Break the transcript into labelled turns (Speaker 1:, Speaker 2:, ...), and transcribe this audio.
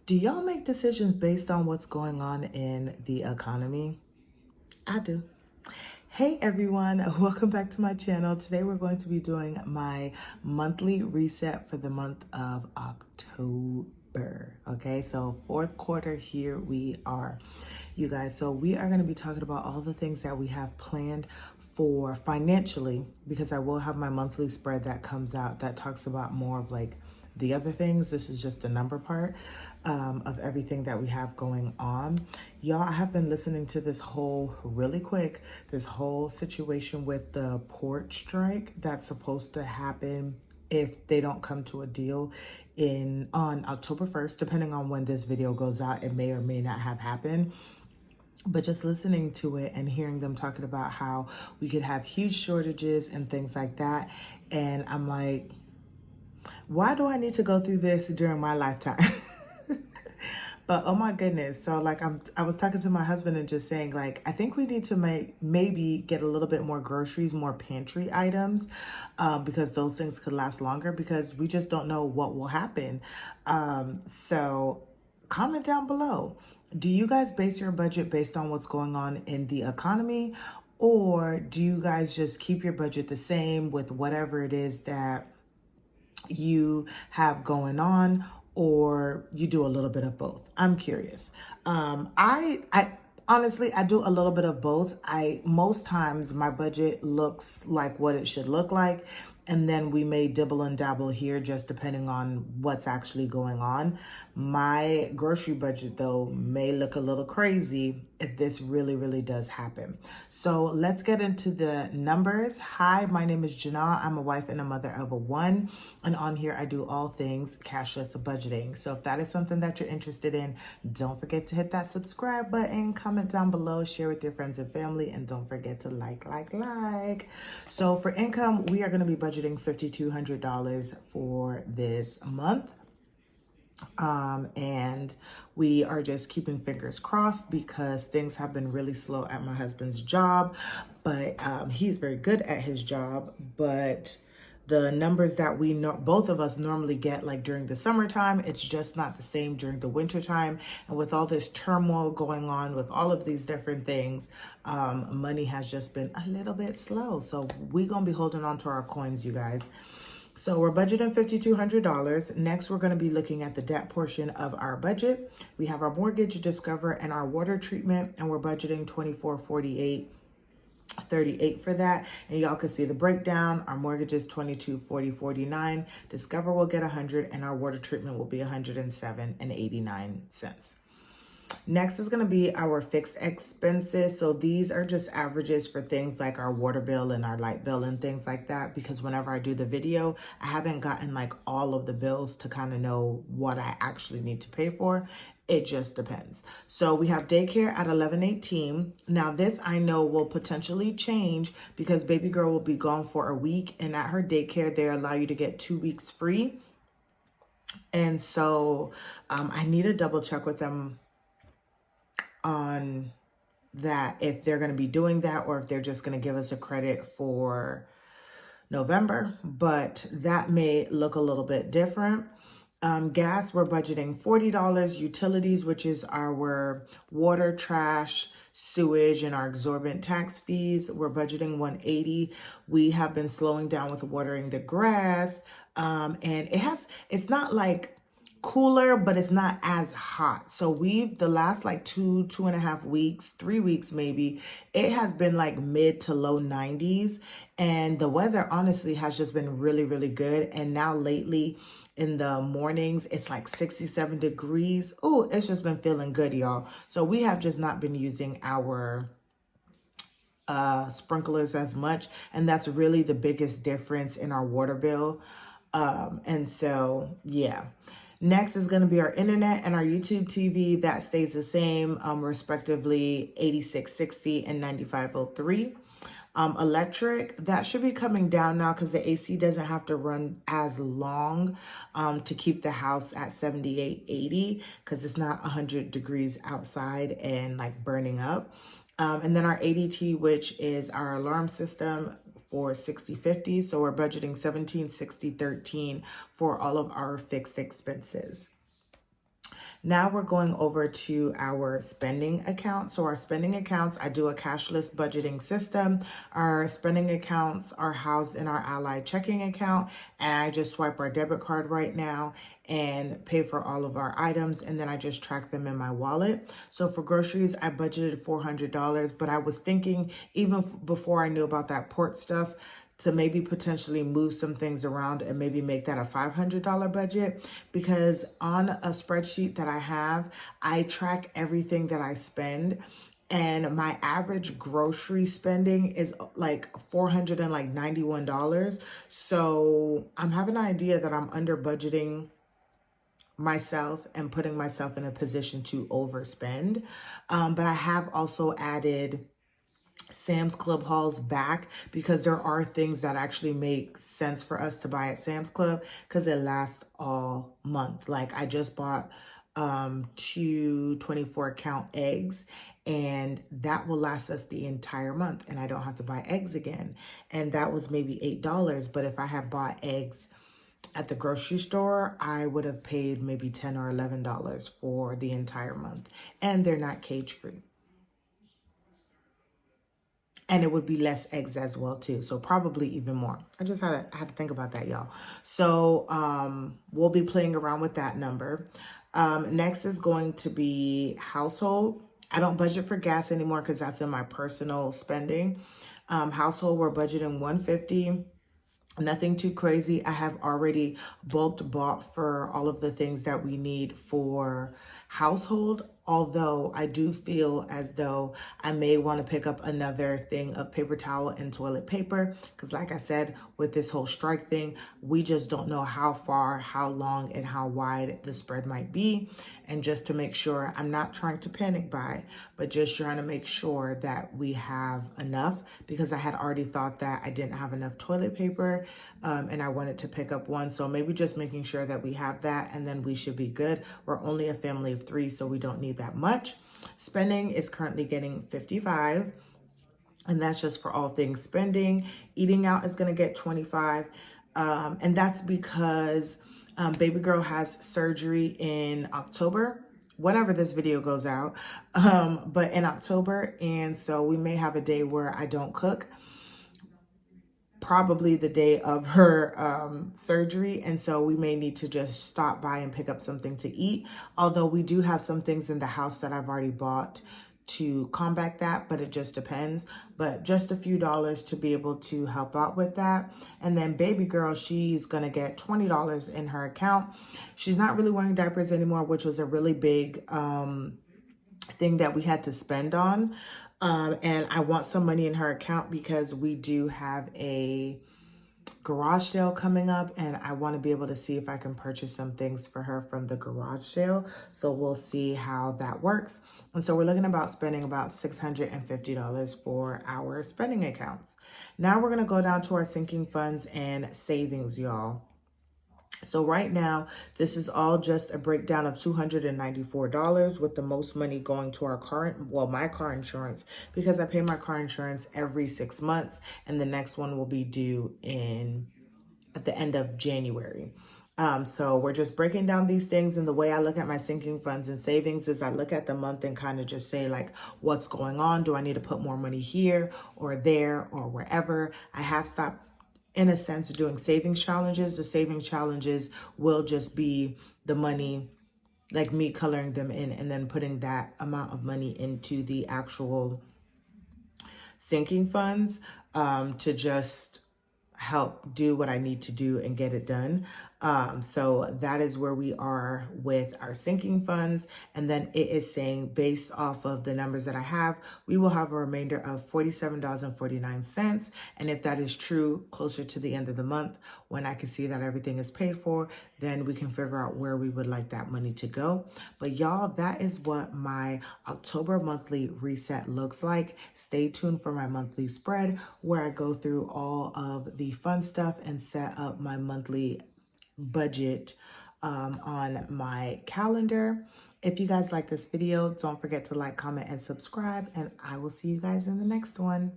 Speaker 1: Do y'all make decisions based on what's going on in the economy? I do. Hey everyone, welcome back to my channel. Today we're going to be doing my monthly reset for the month of October. Okay, so fourth quarter, here we are, you guys. So we are going to be talking about all the things that we have planned for financially, because I will have my monthly spread that comes out that talks about more of like the other things. This is just the number part of everything that we have going on. Y'all, I have been listening to this whole situation with the port strike that's supposed to happen if they don't come to a deal on October 1st. Depending on when this video goes out, it may or may not have happened. But just listening to it and hearing them talking about how we could have huge shortages and things like that. And I'm like, why do I need to go through this during my lifetime? But oh my goodness. So like I was talking to my husband and just saying, like, I think we need to maybe get a little bit more groceries, more pantry items, because those things could last longer, because we just don't know what will happen. So comment down below. Do you guys base your budget based on what's going on in the economy? Or do you guys just keep your budget the same with whatever it is that you have going on, or you do a little bit of both? I'm curious. I honestly, I do a little bit of both. Most times my budget looks like what it should look like, and then we may dibble and dabble here just depending on what's actually going on. My grocery budget, though, may look a little crazy if this really, really does happen. So let's get into the numbers. Hi, my name is Janelle. I'm a wife and a mother of a one. And on here, I do all things cashless budgeting. So if that is something that you're interested in, don't forget to hit that subscribe button, comment down below, share with your friends and family, and don't forget to like. So for income, we are going to be budgeting $5,200 for this month. And we are just keeping fingers crossed because things have been really slow at my husband's job, but he's very good at his job. But the numbers that we know, both of us normally get like during the summertime, it's just not the same during the wintertime. And with all this turmoil going on with all of these different things, money has just been a little bit slow. So we're going to be holding on to our coins, you guys. So we're budgeting $5,200. Next, we're going to be looking at the debt portion of our budget. We have our mortgage, Discover, and our water treatment, and we're budgeting $24.48.38 for that. And y'all can see the breakdown. Our mortgage is $22.40.49. Discover will get $100, and our water treatment will be $107.89. Next is going to be our fixed expenses. So these are just averages for things like our water bill and our light bill and things like that, because whenever I do the video, I haven't gotten like all of the bills to kind of know what I actually need to pay for. It just depends. So we have daycare at $11.18. Now this I know will potentially change because baby girl will be gone for a week, and at her daycare, they allow you to get 2 weeks free. And so I need to double check with them on that, if they're going to be doing that or if they're just going to give us a credit for November, but that may look a little bit different. Gas, we're budgeting $40. Utilities, which is our water, trash, sewage, and our exorbitant tax fees, we're budgeting $180. We have been slowing down with watering the grass, and it's not like cooler, but it's not as hot. So the last like 2.5 weeks, 3 weeks maybe, it has been like mid to low 90s. And the weather honestly has just been really, really good. And now lately in the mornings, it's like 67 degrees. Oh, it's just been feeling good, y'all. So we have just not been using our sprinklers as much. And that's really the biggest difference in our water bill. And so, yeah. Next is going to be our internet and our YouTube TV. That stays the same, respectively, $86.60 and $95.03. Electric, that should be coming down now because the AC doesn't have to run as long to keep the house at 78-80, because it's not 100 degrees outside and like burning up. And then our ADT, which is our alarm system, for 60/50. So we're budgeting 17, 60, 13 for all of our fixed expenses. Now we're going over to our spending accounts. So our spending accounts, I do a cashless budgeting system. Our spending accounts are housed in our Allied checking account, and I just swipe our debit card right now and pay for all of our items, and then I just track them in my wallet. So for groceries, I budgeted $400, but I was thinking even before I knew about that port stuff, to maybe potentially move some things around and maybe make that a $500 budget, because on a spreadsheet that I have, I track everything that I spend, and my average grocery spending is like $491. So I'm having an idea that I'm under budgeting myself and putting myself in a position to overspend. But I have also added Sam's Club hauls back, because there are things that actually make sense for us to buy at Sam's Club because it lasts all month. Like I just bought two 24-count eggs, and that will last us the entire month, and I don't have to buy eggs again. And that was maybe $8, but if I had bought eggs at the grocery store, I would have paid maybe $10 or $11 for the entire month, and they're not cage free. And it would be less eggs as well too, so probably even more. I just had to think about that, y'all. So we'll be playing around with that number. Next is going to be household. I don't budget for gas anymore because that's in my personal spending. Household, we're budgeting $150. Nothing too crazy. I have already bulk bought for all of the things that we need for household, although I do feel as though I may want to pick up another thing of paper towel and toilet paper, because like I said, with this whole strike thing, we just don't know how far, how long, and how wide the spread might be. And just to make sure, I'm not trying to panic buy, but just trying to make sure that we have enough, because I had already thought that I didn't have enough toilet paper, and I wanted to pick up one. So maybe just making sure that we have that, and then we should be good. We're only a family of 3, so we don't need that much. Spending is currently getting $55, and that's just for all things spending. Eating out is going to get $25, and that's because baby girl has surgery in October, whenever this video goes out, but in October, and so we may have a day where I don't cook, probably the day of her surgery, and so we may need to just stop by and pick up something to eat, although we do have some things in the house that I've already bought to combat that, but it just depends. But just a few dollars to be able to help out with that. And then baby girl, she's gonna get $20 in her account. She's not really wearing diapers anymore, which was a really big thing that we had to spend on. And I want some money in her account because we do have a garage sale coming up, and I want to be able to see if I can purchase some things for her from the garage sale. So we'll see how that works. And so we're looking about spending about $650 for our spending accounts. Now we're going to go down to our sinking funds and savings, y'all. So right now, this is all just a breakdown of $294, with the most money going to our my car insurance, because I pay my car insurance every 6 months, and the next one will be due at the end of January. So we're just breaking down these things, and the way I look at my sinking funds and savings is I look at the month and kind of just say, like, what's going on? Do I need to put more money here or there or wherever? I have stopped, in a sense, doing savings challenges. The saving challenges will just be the money, like me coloring them in and then putting that amount of money into the actual sinking funds, to just help do what I need to do and get it done. So that is where we are with our sinking funds. And then it is saying, based off of the numbers that I have, we will have a remainder of $47.49. And if that is true, closer to the end of the month, when I can see that everything is paid for, then we can figure out where we would like that money to go. But y'all, that is what my October monthly reset looks like. Stay tuned for my monthly spread, where I go through all of the fun stuff and set up my monthly budget on my calendar. If you guys like this video, don't forget to like, comment, and subscribe, and I will see you guys in the next one.